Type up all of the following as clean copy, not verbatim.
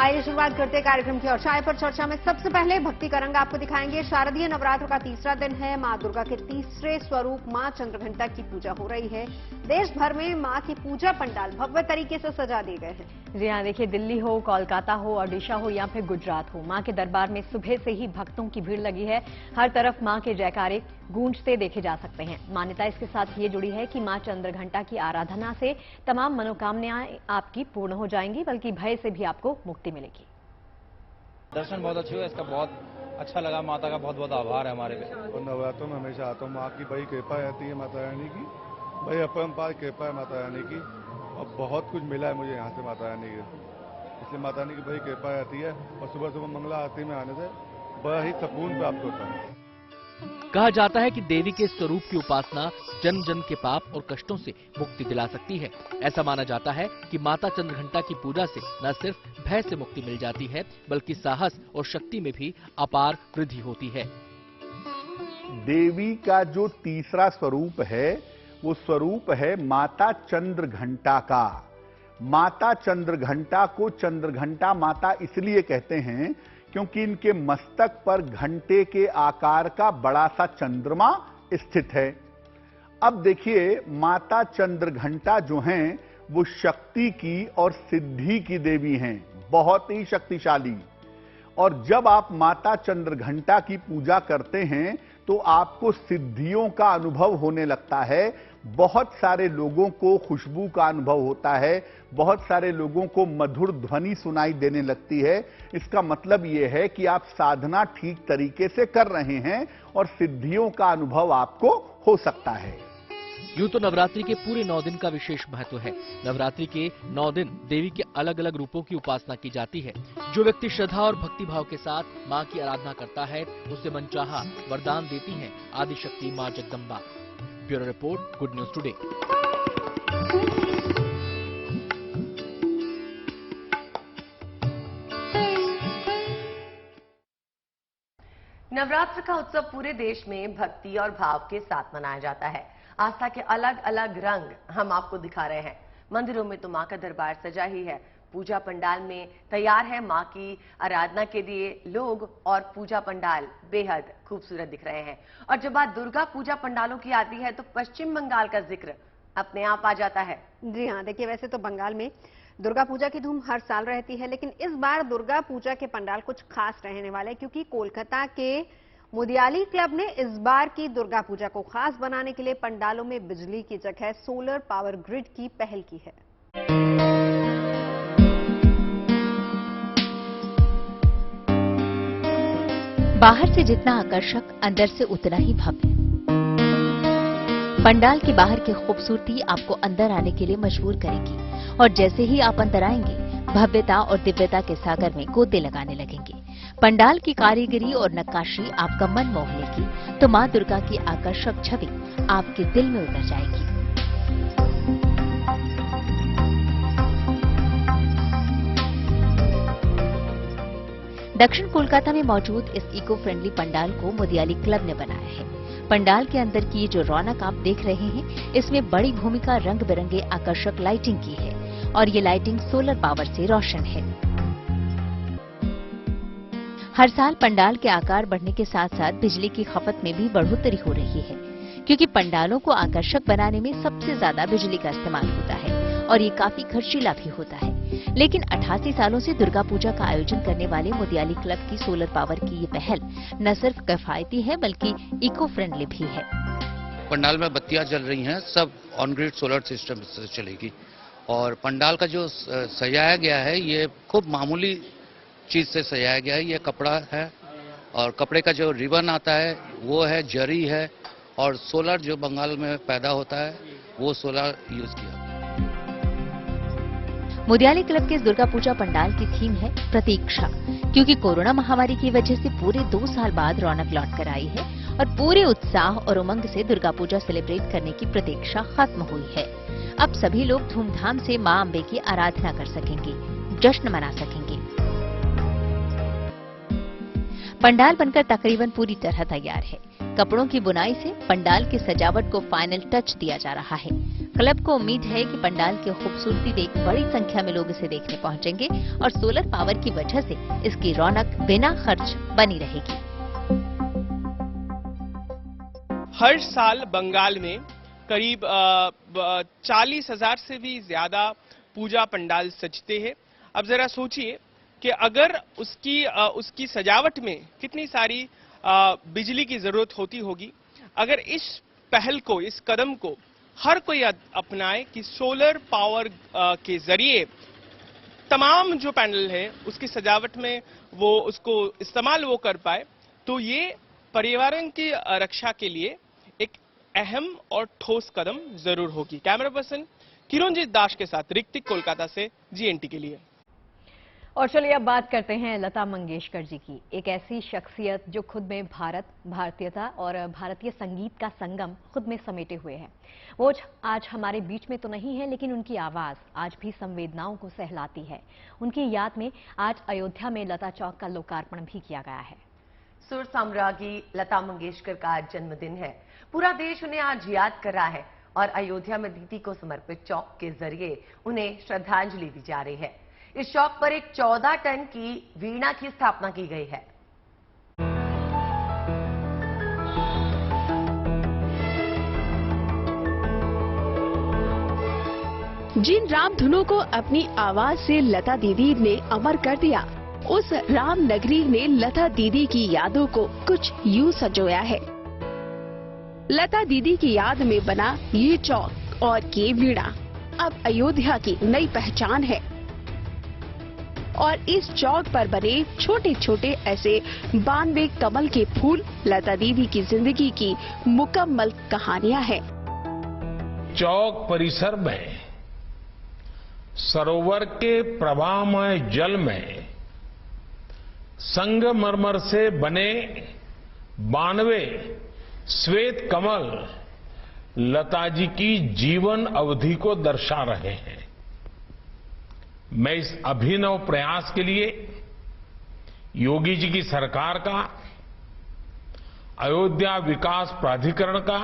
आइए शुरुआत करते हैं कार्यक्रम की और चाय पर चर्चा में सबसे पहले भक्ति का रंग आपको दिखाएंगे। शारदीय नवरात्र का तीसरा दिन है। मां दुर्गा के तीसरे स्वरूप मां चंद्रघंटा की पूजा हो रही है। देश भर में मां की पूजा पंडाल भव्य तरीके से सजा दिए गए हैं। जी हाँ, देखिए दिल्ली हो, कोलकाता हो, ओडिशा हो या फिर गुजरात हो, मां के दरबार में सुबह से ही भक्तों की भीड़ लगी है। हर तरफ मां के जयकारे गूंजते देखे जा सकते हैं। मान्यता इसके साथ ये जुड़ी है कि मां चंद्रघंटा की आराधना से तमाम मनोकामनाएं आपकी पूर्ण हो जाएंगी, बल्कि भय से भी आपको मुक्ति मिलेगी। दर्शन बहुत अच्छे हुए, इसका बहुत अच्छा लगा। माता का बहुत बहुत आभार है हमारे पे। और नवरात्रों में हमेशा आता हूँ। माँ की बड़ी कृपा रहती है, माता रानी की बड़ी अपरंपार कृपा है माता रानी की, और बहुत कुछ मिला है मुझे यहाँ से माता रानी के। इसलिए माता रानी की बड़ी कृपा रहती है और सुबह सुबह मंगला आरती में आने से बड़ा ही सुकून प्राप्त होता है। कहा जाता है कि देवी के स्वरूप की उपासना जन्म जन्म के पाप और कष्टों से मुक्ति दिला सकती है। ऐसा माना जाता है कि माता चंद्रघंटा की पूजा से न सिर्फ भय से मुक्ति मिल जाती है, बल्कि साहस और शक्ति में भी अपार वृद्धि होती है। देवी का जो तीसरा स्वरूप है वो स्वरूप है माता चंद्रघंटा का। माता चंद्रघंटा को चंद्रघंटा माता इसलिए कहते हैं क्योंकि इनके मस्तक पर घंटे के आकार का बड़ा सा चंद्रमा स्थित है। अब देखिए, माता चंद्रघंटा जो हैं वो शक्ति की और सिद्धि की देवी हैं, बहुत ही शक्तिशाली। और जब आप माता चंद्रघंटा की पूजा करते हैं तो आपको सिद्धियों का अनुभव होने लगता है। बहुत सारे लोगों को खुशबू का अनुभव होता है, बहुत सारे लोगों को मधुर ध्वनि सुनाई देने लगती है। इसका मतलब यह है कि आप साधना ठीक तरीके से कर रहे हैं और सिद्धियों का अनुभव आपको हो सकता है। यूं तो नवरात्रि के पूरे 9 दिन का विशेष महत्व है। नवरात्रि के 9 दिन देवी के अलग अलग रूपों की उपासना की जाती है। जो व्यक्ति श्रद्धा और भक्ति भाव के साथ मां की आराधना करता है उसे मनचाहा वरदान देती है आदिशक्ति मां Jagdamba. Bureau report, good news today. Navratra का उत्सव पूरे देश में भक्ति और भाव के साथ मनाया जाता है। आस्था के अलग अलग रंग हम आपको दिखा रहे हैं। मंदिरों में तो मां का दरबार सजा ही है। पूजा पंडाल में तैयार है मां की आराधना के लिए लोग, और पूजा पंडाल बेहद खूबसूरत दिख रहे हैं। और जब बात दुर्गा पूजा पंडालों की आती है तो पश्चिम बंगाल का जिक्र अपने आप आ जाता है। जी हाँ, देखिए वैसे तो बंगाल में दुर्गा पूजा की धूम हर साल रहती है, लेकिन इस बार दुर्गा पूजा के पंडाल कुछ खास रहने वाले हैं, क्योंकि कोलकाता के मुदियाली क्लब ने इस बार की दुर्गा पूजा को खास बनाने के लिए पंडालों में बिजली की जगह सोलर पावर ग्रिड की पहल की है। बाहर से जितना आकर्षक, अंदर से उतना ही भव्य। पंडाल के बाहर की खूबसूरती आपको अंदर आने के लिए मजबूर करेगी, और जैसे ही आप अंदर आएंगे भव्यता और दिव्यता के सागर में गोते लगाने लगेंगे। पंडाल की कारीगरी और नक्काशी आपका मन मोह लेगी, तो मां दुर्गा की आकर्षक छवि आपके दिल में उतर जाएगी। दक्षिण कोलकाता में मौजूद इस इको फ्रेंडली पंडाल को मुदियाली क्लब ने बनाया है। पंडाल के अंदर की ये जो रौनक आप देख रहे हैं, इसमें बड़ी भूमिका रंग बिरंगे आकर्षक लाइटिंग की है, और ये लाइटिंग सोलर पावर से रोशन है। हर साल पंडाल के आकार बढ़ने के साथ साथ बिजली की खपत में भी बढ़ोतरी हो रही है, क्योंकि पंडालों को आकर्षक बनाने में सबसे ज्यादा बिजली का इस्तेमाल होता है, और ये काफी खर्चीला भी होता है। लेकिन 88 सालों से दुर्गा पूजा का आयोजन करने वाले मुदियाली क्लब की सोलर पावर की ये पहल न सिर्फ किफायती है, बल्कि इको फ्रेंडली भी है। पंडाल में बत्तियां जल रही हैं, सब ऑन ग्रिड सोलर सिस्टम से चलेगी। और पंडाल का जो सजाया गया है ये खूब मामूली चीज से सजाया गया है। ये कपड़ा है, और कपड़े का जो रिबन आता है वो है, जरी है, और सोलर जो बंगाल में पैदा होता है वो सोलर यूज किया। मुदियाली क्लब के इस दुर्गा पूजा पंडाल की थीम है प्रतीक्षा, क्योंकि कोरोना महामारी की वजह से पूरे 2 साल बाद रौनक लौट कर आई है, और पूरे उत्साह और उमंग से दुर्गा पूजा सेलिब्रेट करने की प्रतीक्षा खत्म हुई है। अब सभी लोग धूमधाम से मां अम्बे की आराधना कर सकेंगे, जश्न मना सकेंगे। पंडाल बनकर तकरीबन पूरी तरह तैयार है। कपड़ों की बुनाई से पंडाल की सजावट को फाइनल टच दिया जा रहा है। क्लब को उम्मीद है कि पंडाल की खूबसूरती देख बड़ी संख्या में लोग इसे देखने पहुंचेंगे और सोलर पावर की वजह से इसकी रौनक बिना खर्च बनी रहेगी। हर साल बंगाल में करीब 40,000 से भी ज्यादा पूजा पंडाल सजते हैं। अब जरा सोचिए कि अगर उसकी सजावट में कितनी सारी बिजली की जरूरत होती होगी। अगर इस पहल को, इस कदम को हर कोई अपनाए कि सोलर पावर के जरिए तमाम जो पैनल है उसकी सजावट में वो उसको इस्तेमाल वो कर पाए, तो ये पर्यावरण की रक्षा के लिए एक अहम और ठोस कदम जरूर होगी। कैमरा पर्सन किरणजीत दास के साथ ऋतिक, कोलकाता से GNT के लिए। और चलिए अब बात करते हैं लता मंगेशकर जी की, एक ऐसी शख्सियत जो खुद में भारत, भारतीयता और भारतीय संगीत का संगम खुद में समेटे हुए है। वो आज हमारे बीच में तो नहीं है, लेकिन उनकी आवाज आज भी संवेदनाओं को सहलाती है। उनकी याद में आज अयोध्या में लता चौक का लोकार्पण भी किया गया है। सुर साम्राज्ञी लता मंगेशकर का आज जन्मदिन है। पूरा देश उन्हें आज याद कर रहा है और अयोध्या में दीदी को समर्पित चौक के जरिए उन्हें श्रद्धांजलि दी जा रही है। इस चौक पर एक 14 टन की वीणा की स्थापना की गई है। जिन राम धुनों को अपनी आवाज से लता दीदी ने अमर कर दिया, उस राम नगरी ने लता दीदी की यादों को कुछ यूं संजोया है। लता दीदी की याद में बना ये चौक और ये वीणा अब अयोध्या की नई पहचान है। और इस चौक पर बने छोटे छोटे ऐसे 92 कमल के फूल लता दीदी की जिंदगी की मुकम्मल कहानियां हैं। चौक परिसर में सरोवर के प्रवाहमय जल में संगमरमर से बने 92 श्वेत कमल लता जी की जीवन अवधि को दर्शा रहे हैं। मैं इस अभिनव प्रयास के लिए योगी जी की सरकार का, अयोध्या विकास प्राधिकरण का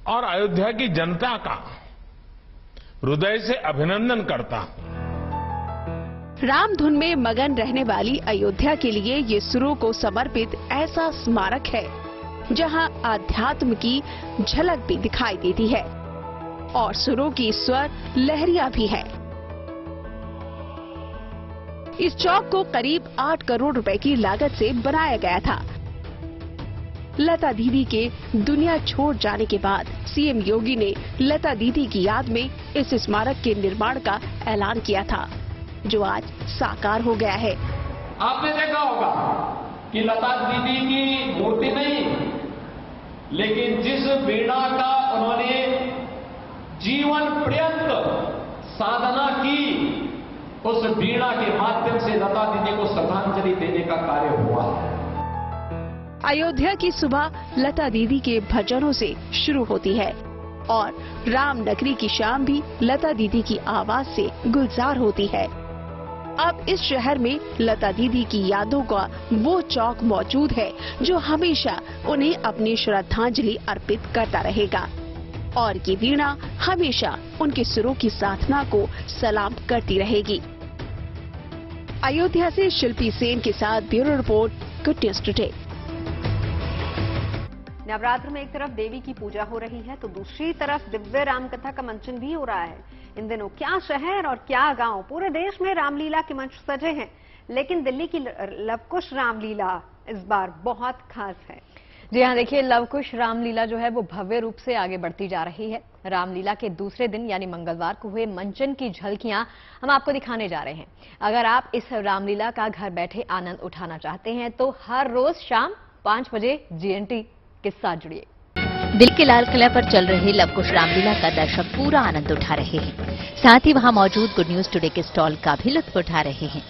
और अयोध्या की जनता का हृदय से अभिनंदन करता हूं। रामधुन में मगन रहने वाली अयोध्या के लिए ये सुरों को समर्पित ऐसा स्मारक है जहां आध्यात्म की झलक भी दिखाई देती है और सुरों की स्वर लहरियां भी है। इस चौक को करीब 8 करोड़ रुपए की लागत से बनाया गया था। लता दीदी के दुनिया छोड़ जाने के बाद सीएम योगी ने लता दीदी की याद में इस स्मारक के निर्माण का ऐलान किया था, जो आज साकार हो गया है। आपने देखा होगा कि लता दीदी की मूर्ति नहीं, लेकिन जिस वीणा का उन्होंने जीवन पर्यंत साधना की, उस वीणा के माध्यम से लता दीदी को श्रद्धांजलि देने का कार्य हुआ है। अयोध्या की सुबह लता दीदी के भजनों से शुरू होती है और राम नगरी की शाम भी लता दीदी की आवाज से गुलजार होती है। अब इस शहर में लता दीदी की यादों का वो चौक मौजूद है जो हमेशा उन्हें अपनी श्रद्धांजलि अर्पित करता रहेगा और ये वीणा हमेशा उनके सुरों की साधना को सलाम करती रहेगी। अयोध्या से शिल्पी सेन के साथ bureau report, good news today. Navratra में एक तरफ देवी की पूजा हो रही है तो दूसरी तरफ दिव्य रामकथा का मंचन भी हो रहा है। इन दिनों क्या शहर और क्या गांव, पूरे देश में रामलीला के मंच सजे हैं, लेकिन दिल्ली की लवकुश रामलीला इस बार बहुत खास है। जी हाँ, देखिए लवकुश रामलीला जो है वो भव्य रूप से आगे बढ़ती जा रही है। रामलीला के दूसरे दिन यानी मंगलवार को हुए मंचन की झलकियां हम आपको दिखाने जा रहे हैं। अगर आप इस रामलीला का घर बैठे आनंद उठाना चाहते हैं तो हर रोज शाम 5 बजे GNT के साथ जुड़िए। दिल्ली के लाल किला पर चल रहे लवकुश रामलीला का दर्शक पूरा आनंद उठा रहे हैं, साथ ही वहां मौजूद गुड न्यूज टुडे के स्टॉल का भी लुत्फ उठा रहे हैं।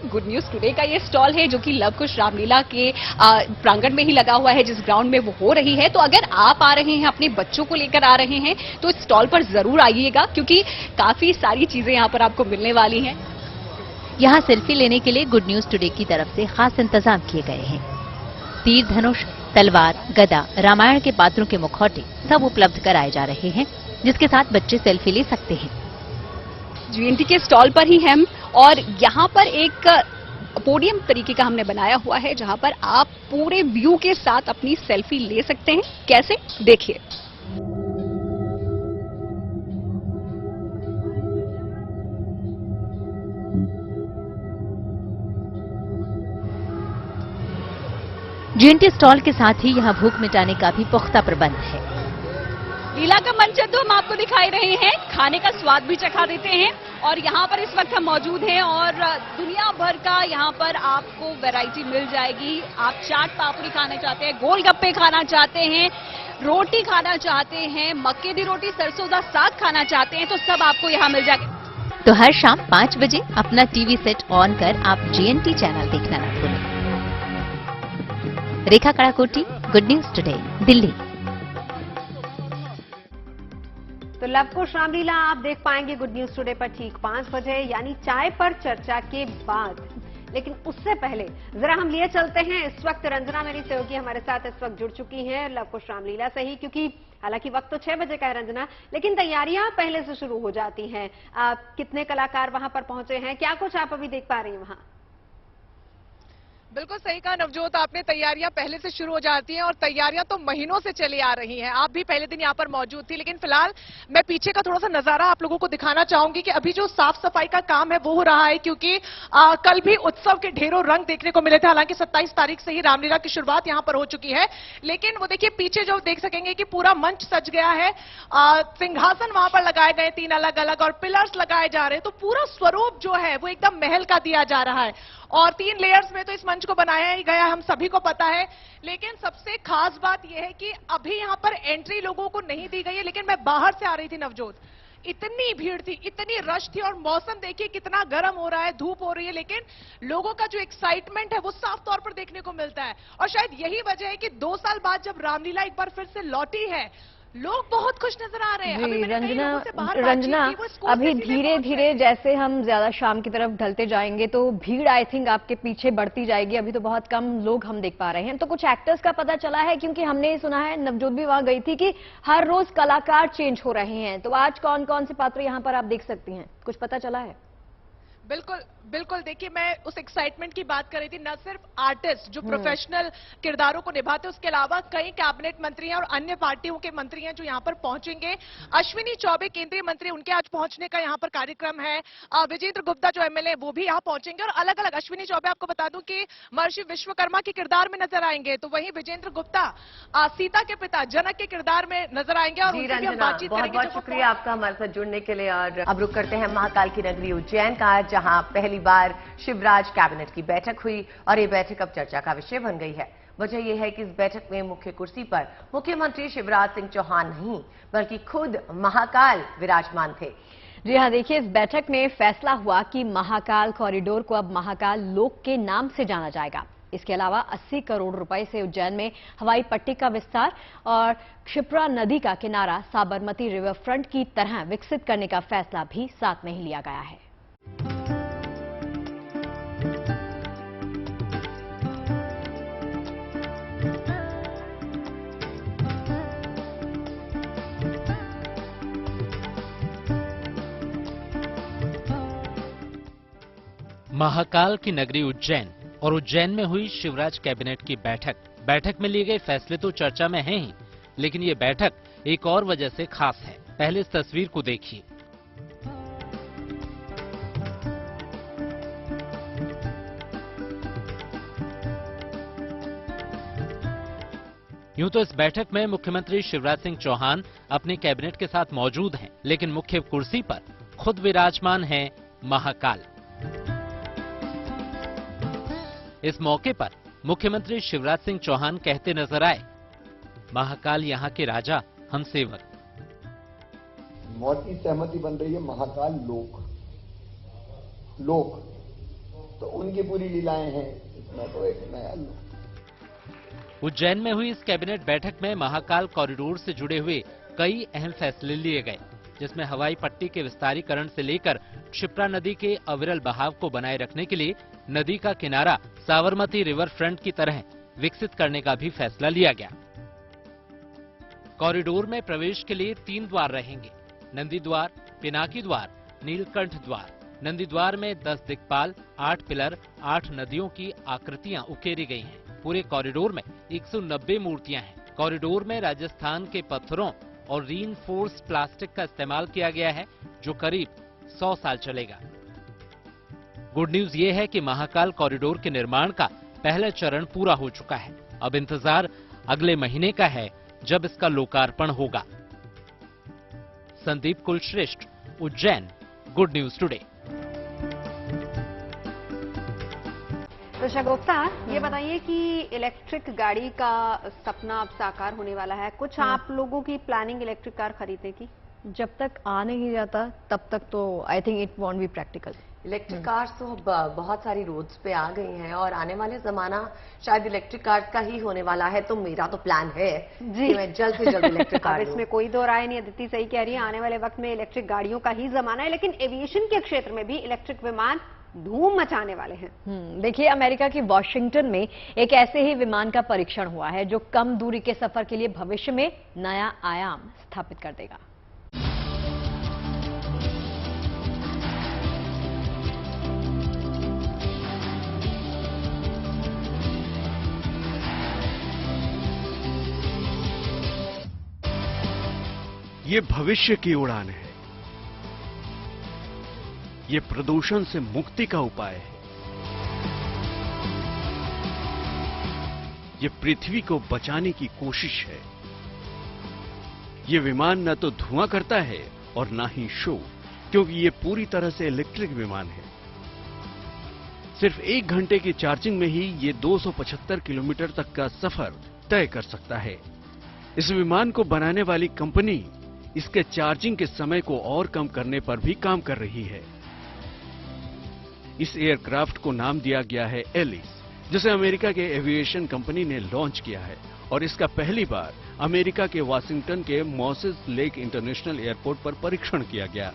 गुड न्यूज टुडे का ये स्टॉल है जो कि लवकुश रामलीला के प्रांगण में ही लगा हुआ है, जिस ग्राउंड में वो हो रही है। तो अगर आप आ रहे हैं, अपने बच्चों को लेकर आ रहे हैं, तो इस स्टॉल पर जरूर आइएगा क्योंकि काफी सारी चीजें यहाँ पर आपको मिलने वाली हैं। यहाँ सेल्फी लेने के लिए गुड न्यूज टुडे की तरफ से खास इंतजाम किए गए हैं। तीर धनुष, तलवार, गदा, रामायण के पात्रों के मुखौटे सब उपलब्ध कराए जा रहे हैं, जिसके साथ बच्चे सेल्फी ले सकते हैं। GNT के स्टॉल पर ही हम, और यहाँ पर एक पोडियम तरीके का हमने बनाया हुआ है जहाँ पर आप पूरे व्यू के साथ अपनी सेल्फी ले सकते हैं। कैसे, देखिए। GNT स्टॉल के साथ ही यहाँ भूख मिटाने का भी पुख्ता प्रबंध है। लीला का मंच तो हम आपको दिखाई रहे हैं, खाने का स्वाद भी चखा देते हैं। और यहाँ पर इस वक्त हम मौजूद हैं और दुनिया भर का यहाँ पर आपको वैरायटी मिल जाएगी। आप चाट पापड़ी खाना चाहते हैं, गोलगप्पे खाना चाहते हैं, रोटी खाना चाहते हैं, मक्के दी रोटी, सरसों दा साग खाना चाहते हैं, तो सब आपको यहाँ मिल जाएगा। तो हर शाम 5 बजे अपना टीवी सेट ऑन कर आप GNT चैनल देखना ना भूलें। Rekha Kadakoti, Good news Today, Delhi. तो लवकुश रामलीला आप देख पाएंगे गुड न्यूज टुडे पर ठीक 5 बजे, यानी चाय पर चर्चा के बाद। लेकिन उससे पहले जरा हम लिए चलते हैं। इस वक्त रंजना मेरी सहयोगी हमारे साथ इस वक्त जुड़ चुकी हैं लवकुश रामलीला से ही, क्योंकि हालांकि वक्त तो 6 बजे का है रंजना, लेकिन तैयारियां पहले से शुरू हो जाती हैं। कितने कलाकार वहां पर पहुंचे हैं, क्या कुछ आप अभी देख पा रही हैं वहां? बिल्कुल सही कहा नवजोत आपने, तैयारियां पहले से शुरू हो जाती हैं और तैयारियां तो महीनों से चली आ रही हैं। आप भी पहले दिन यहां पर मौजूद थी, लेकिन फिलहाल मैं पीछे का थोड़ा सा नजारा आप लोगों को दिखाना चाहूंगी कि अभी जो साफ सफाई का काम है वो हो रहा है, क्योंकि कल भी उत्सव के ढेरों रंग देखने को मिले थे। हालांकि 27 तारीख से ही रामलीला की शुरुआत यहां पर हो चुकी है, लेकिन वो देखिए पीछे जो देख सकेंगे कि पूरा मंच सज गया है, सिंहासन वहां पर लगाए गए 3 अलग अलग और पिलर्स लगाए जा रहे हैं। तो पूरा स्वरूप जो है वो एकदम महल का दिया जा रहा है और 3 लेयर्स में तो इस मंच को बनाया ही गया, हम सभी को पता है। लेकिन सबसे खास बात यह है कि अभी यहां पर एंट्री लोगों को नहीं दी गई है, लेकिन मैं बाहर से आ रही थी नवजोत, इतनी भीड़ थी, इतनी रश थी और मौसम देखिए कितना गर्म हो रहा है, धूप हो रही है, लेकिन लोगों का जो एक्साइटमेंट है वो साफ तौर पर देखने को मिलता है। और शायद यही वजह है कि 2 साल बाद जब रामलीला एक बार फिर से लौटी है, लोग बहुत खुश नजर आ रहे हैं। जी रंजना, अभी धीरे धीरे जैसे हम ज्यादा शाम की तरफ ढलते जाएंगे तो भीड़ आई थिंक आपके पीछे बढ़ती जाएगी। अभी तो बहुत कम लोग हम देख पा रहे हैं। तो कुछ एक्टर्स का पता चला है, क्योंकि हमने सुना है, नवजोत भी वहां गई थी, कि हर रोज कलाकार चेंज हो रहे हैं। तो आज कौन कौन से पात्र यहाँ पर आप देख सकती हैं, कुछ पता चला है? बिल्कुल बिल्कुल, देखिए मैं उस एक्साइटमेंट की बात कर रही थी। न सिर्फ आर्टिस्ट जो प्रोफेशनल किरदारों को निभाते हैं, उसके अलावा कई कैबिनेट मंत्री हैं और अन्य पार्टियों के मंत्री हैं जो यहां पर पहुंचेंगे। अश्विनी चौबे केंद्रीय मंत्री, उनके आज पहुंचने का यहां पर कार्यक्रम है। विजेंद्र गुप्ता जो MLA वो भी यहां पहुंचेंगे और अलग अलग, अश्विनी चौबे आपको बता दूं कि महर्षि विश्वकर्मा के किरदार में नजर आएंगे, तो वहीं विजेंद्र गुप्ता सीता के पिता जनक के किरदार में नजर आएंगे और उनसे भी हम बातचीत करेंगे। बहुत शुक्रिया आपका हमारे साथ जुड़ने के लिए। और अब रुक करते हैं महाकाल की नगरी उज्जैन का, जहां पहली बार शिवराज कैबिनेट की बैठक हुई और ये बैठक अब चर्चा का विषय बन गई है। वजह यह है कि इस बैठक में मुख्य कुर्सी पर मुख्यमंत्री शिवराज सिंह चौहान नहीं बल्कि खुद महाकाल विराजमान थे। जी हाँ, देखिए इस बैठक में फैसला हुआ कि महाकाल कॉरिडोर को अब महाकाल लोक के नाम से जाना जाएगा। इसके अलावा 80 करोड़ रुपए से उज्जैन में हवाई पट्टी का विस्तार और क्षिप्रा नदी का किनारा साबरमती रिवर फ्रंट की तरह विकसित करने का फैसला भी साथ में ही लिया गया है। महाकाल की नगरी उज्जैन और उज्जैन में हुई शिवराज कैबिनेट की बैठक में लिए गए फैसले तो चर्चा में हैं ही, लेकिन ये बैठक एक और वजह से खास है। पहले इस तस्वीर को देखिए। यूं तो इस बैठक में मुख्यमंत्री शिवराज सिंह चौहान अपने कैबिनेट के साथ मौजूद हैं, लेकिन मुख्य कुर्सी पर खुद विराजमान हैं महाकाल। इस मौके पर मुख्यमंत्री शिवराज सिंह चौहान कहते नजर आए, महाकाल यहाँ के राजा, हम सेवक। मौत की सहमति बन रही है महाकाल लोक, तो उनकी पूरी लीलाएं हैं इसमें, तो एक नया लोक। उज्जैन में हुई इस कैबिनेट बैठक में महाकाल कॉरिडोर से जुड़े हुए कई अहम फैसले लिए गए, जिसमें हवाई पट्टी के विस्तारीकरण से लेकर क्षिप्रा नदी के अविरल बहाव को बनाए रखने के लिए नदी का किनारा साबरमती रिवर फ्रंट की तरह विकसित करने का भी फैसला लिया गया। कॉरिडोर में प्रवेश के लिए 3 द्वार रहेंगे, नंदी द्वार, पिनाकी द्वार, नीलकंठ द्वार। नंदी द्वार में 10 दिक्पाल, 8 पिलर, 8 नदियों की आकृतियां उकेरी गई हैं। पूरे कॉरिडोर में 190 मूर्तियां हैं। कॉरिडोर में राजस्थान के पत्थरों और रीइंफोर्स्ड प्लास्टिक का इस्तेमाल किया गया है, जो करीब 100 साल चलेगा। गुड न्यूज ये है कि महाकाल कॉरिडोर के निर्माण का पहला चरण पूरा हो चुका है। अब इंतजार अगले महीने का है, जब इसका लोकार्पण होगा। Sandeep Kulshreshtha, Ujjain, good news today. Risha Gupta, ये बताइए कि इलेक्ट्रिक गाड़ी का सपना अब साकार होने वाला है। कुछ आप लोगों की प्लानिंग इलेक्ट्रिक कार खरीदने की? जब तक आ नहीं जाता तब तक तो I think it won't be practical. Electric cars तो बहुत सारी रोड्स पे आ गई हैं और आने वाले जमाना शायद इलेक्ट्रिक कार्स का ही होने वाला है। तो मेरा तो प्लान है कि मैं जल्द से जल्द इलेक्ट्रिक कार इसमें कोई दो राय नहीं। अदिति सही कह रही है, आने वाले वक्त में इलेक्ट्रिक गाड़ियों का ही जमाना है। लेकिन एविएशन के क्षेत्र में भी इलेक्ट्रिक विमान धूम मचाने वाले हैं। देखिए, अमेरिका की वॉशिंगटन में एक ऐसे ही विमान का परीक्षण हुआ है जो कम दूरी के सफर के लिए भविष्य में नया आयाम स्थापित कर देगा। ये भविष्य की उड़ान है। ये प्रदूषण से मुक्ति का उपाय है। ये पृथ्वी को बचाने की कोशिश है। ये विमान न तो धुआं करता है और ना ही शोर, क्योंकि ये पूरी तरह से इलेक्ट्रिक विमान है। सिर्फ 1 घंटे की चार्जिंग में ही ये 275 किलोमीटर तक का सफर तय कर सकता है। इस विमान को बनाने वाली कंपनी इसके चार्जिंग के समय को और कम करने पर भी काम कर रही है। इस एयरक्राफ्ट को नाम दिया गया है एलिस, जिसे अमेरिका के एविएशन कंपनी ने लॉन्च किया है और इसका पहली बार अमेरिका के वाशिंगटन के मॉसेस लेक इंटरनेशनल एयरपोर्ट पर परीक्षण किया गया।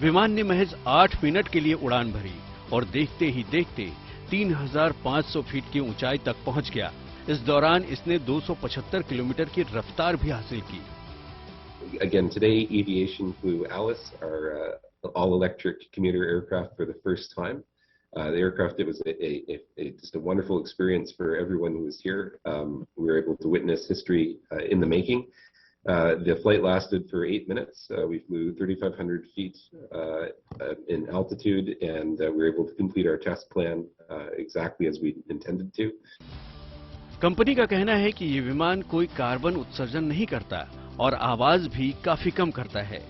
विमान ने महज 8 मिनट के लिए उड़ान भरी और देखते ही देखते 3,500 फीट की ऊंचाई तक पहुंच गया। इस दौरान इसने 275 किलोमीटर की रफ्तार भी हासिल की। Again, today Aviation flew Alice, our all-electric commuter aircraft for the first time. The aircraft, it was just a wonderful experience for everyone who was here. We were able to witness history in the making. The flight lasted for 8 minutes. We flew 3,500 feet in altitude, and we were able to complete our test plan exactly as we intended to. Company का कहना है कि ये विमान कोई carbon उत्सर्जन नहीं करता और आवाज भी काफी कम करता है।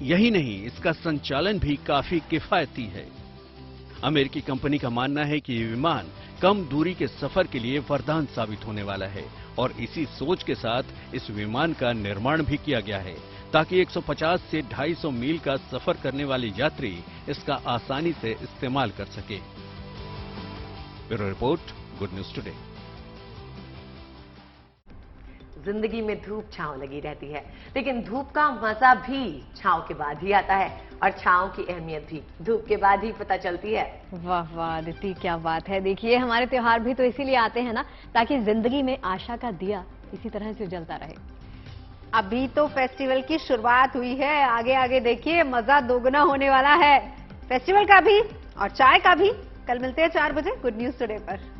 यही नहीं, इसका संचालन भी काफी किफायती है। अमेरिकी कंपनी का मानना है कि ये विमान कम दूरी के सफर के लिए वरदान साबित होने वाला है और इसी सोच के साथ इस विमान का निर्माण भी किया गया है, ताकि 150 से 250 मील का सफर करने वाले यात्री इसका आसानी से इस्तेमाल कर सके। Bureau report, good news today. जिंदगी में धूप छांव लगी रहती है, लेकिन धूप का मजा भी छांव के बाद ही आता है और छांव की अहमियत भी धूप के बाद ही पता चलती है। वाह वाह अदिति, क्या बात है। देखिए, हमारे त्योहार भी तो इसीलिए आते हैं ना, ताकि जिंदगी में आशा का दिया इसी तरह से जलता रहे। अभी तो फेस्टिवल की शुरुआत हुई है, आगे आगे देखिए मजा दोगुना होने वाला है फेस्टिवल का भी और चाय का भी। कल मिलते हैं 4 बजे गुड न्यूज टुडे पर।